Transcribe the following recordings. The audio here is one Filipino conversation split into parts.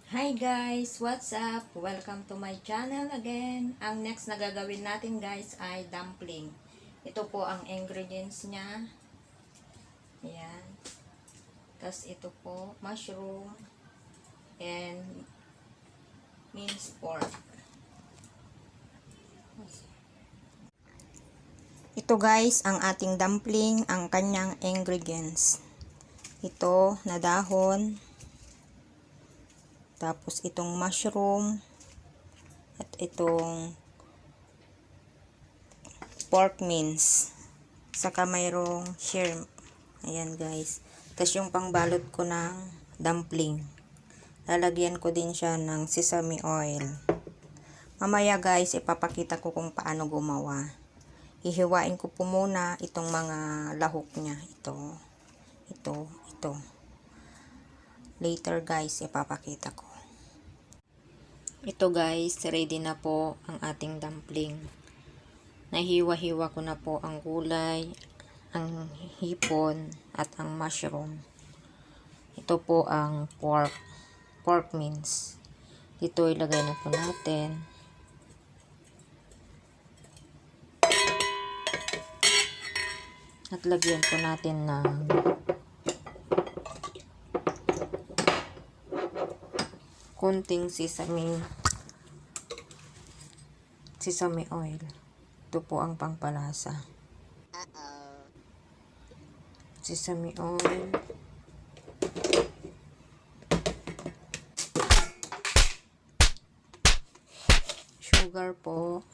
Hi guys! What's up? Welcome to my channel again. Ang next na gagawin natin guys ay dumpling. Ito po ang ingredients niya. Ayan. Tapos ito po, mushroom and minced pork. Ito guys, ang ating dumpling, ang kanyang ingredients. Ito na dahon. Tapos itong mushroom. At itong pork mince. Saka mayroong shrimp. Ayan guys. Tapos yung pangbalot ko ng dumpling. Lalagyan ko din siya ng sesame oil. Mamaya guys, ipapakita ko kung paano gumawa. Hihiwain ko po muna itong mga lahok niya. Ito. Later guys, ipapakita ko. Ito guys, ready na po ang ating dumpling. Nahiwa-hiwa ko na po ang gulay, ang hipon, at ang mushroom. Ito po ang pork mince. Dito ilagay na po natin. At lagyan po natin ng kunting sesame oil. Ito po ang pangpalasa. Sesame oil. Sugar po.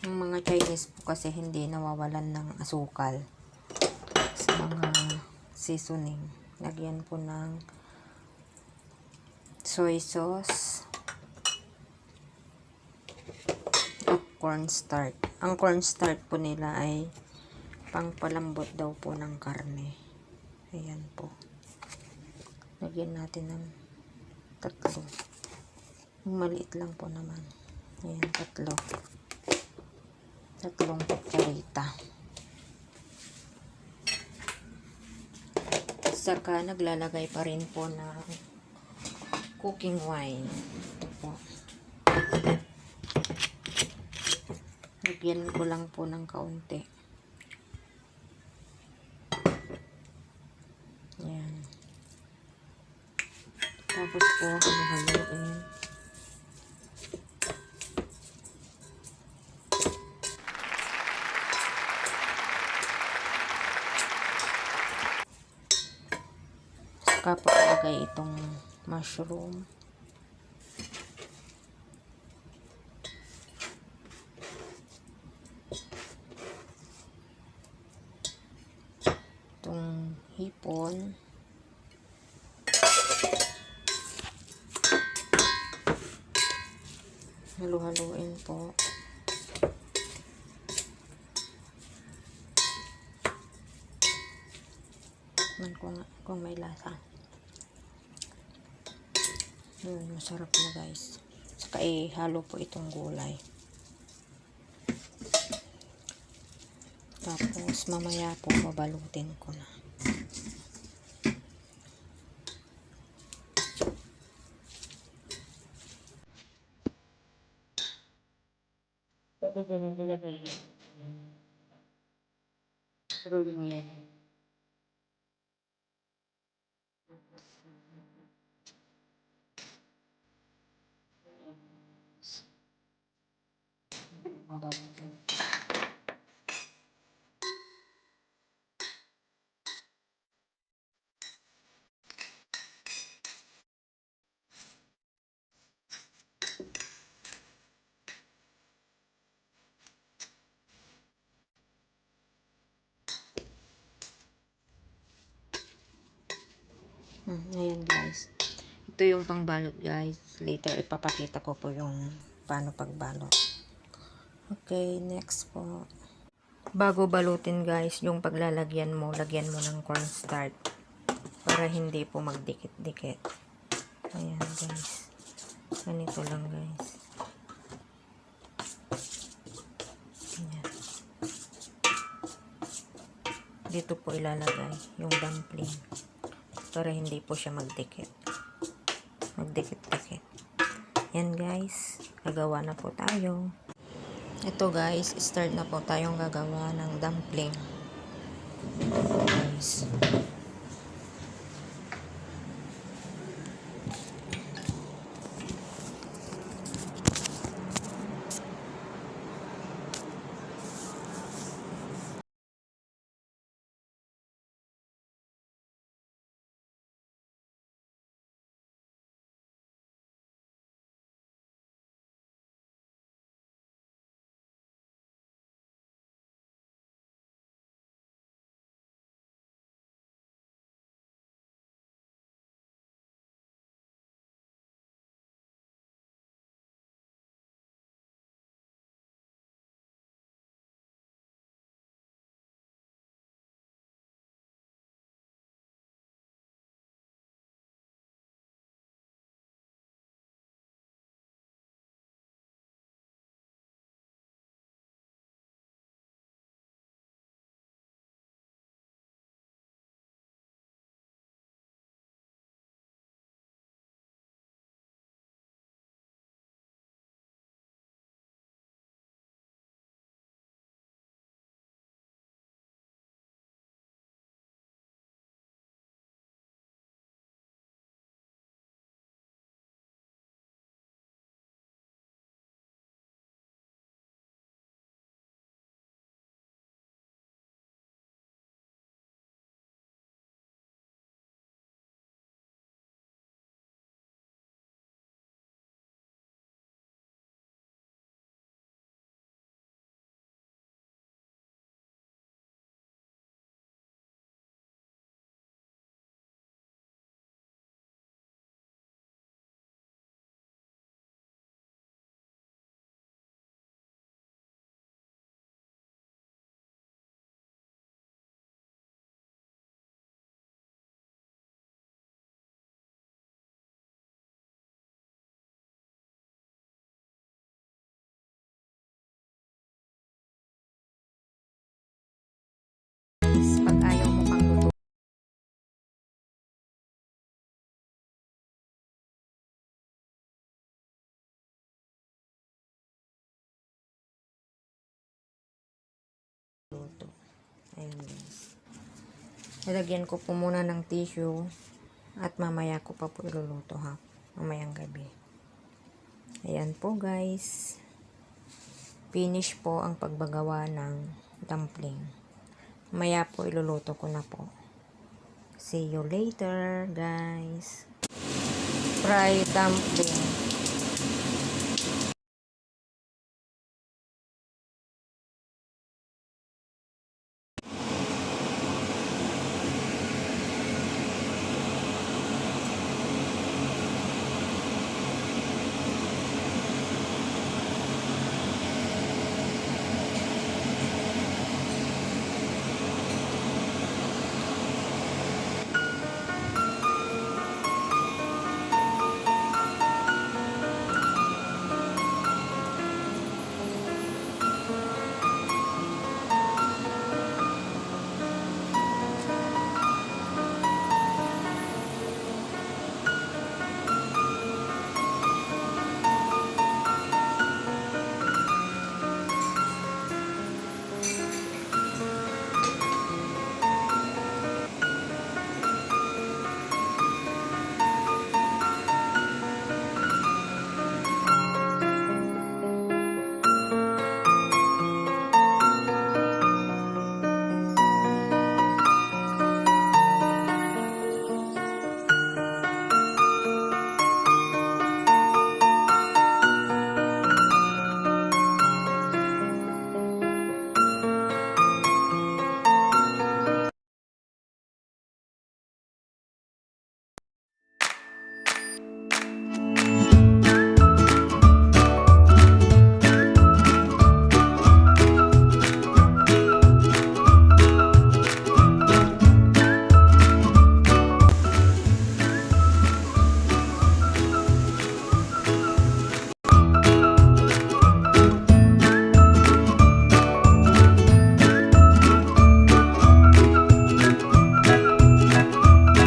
Yung mga Chinese po kasi hindi nawawalan ng asukal sa mga seasoning. Lagyan po ng soy sauce at cornstarch. Ang cornstarch po nila ay pangpalambot daw po ng karne. Ayan po. Lagyan natin ng 3. Maliit lang po naman. Ayan, 3 kutsarita. Saka naglalagay pa rin po ng cooking wine. Ito po. Lagyan ko lang po ng kaunti. Ayan. Tapos po, haluin. Saka po ilagay itong mushroom. Itong hipon. Halu-haluin po. Kung may lasa. Masarap na guys. Saka ihalo po itong gulay. Tapos mamaya po babalutin ko na. Ayan guys. Ito yung pangbalot guys. Later ipapakita ko po yung paano pagbalot. Okay, next po. Bago balutin guys, yung paglalagyan mo, lagyan mo ng cornstarch para hindi po magdikit-dikit. Ayan guys. Ganito lang guys. Ayan. dito po ilalagay yung dumpling para hindi po siya magdikit. Magdikit-dikit. Yan guys, gagawa na po tayo. Ito guys, start na po tayong gagawa ng dumpling. Guys. Pag ayaw mo pang luto, ayun guys. Lalagyan ko po muna ng tissue at mamaya ko pa po iluluto ha. Mamayang gabi. Ayan po guys. Finish po ang pagbagawa ng dumpling. Mamaya po iluluto ko na po. See you later guys. Fried dumpling.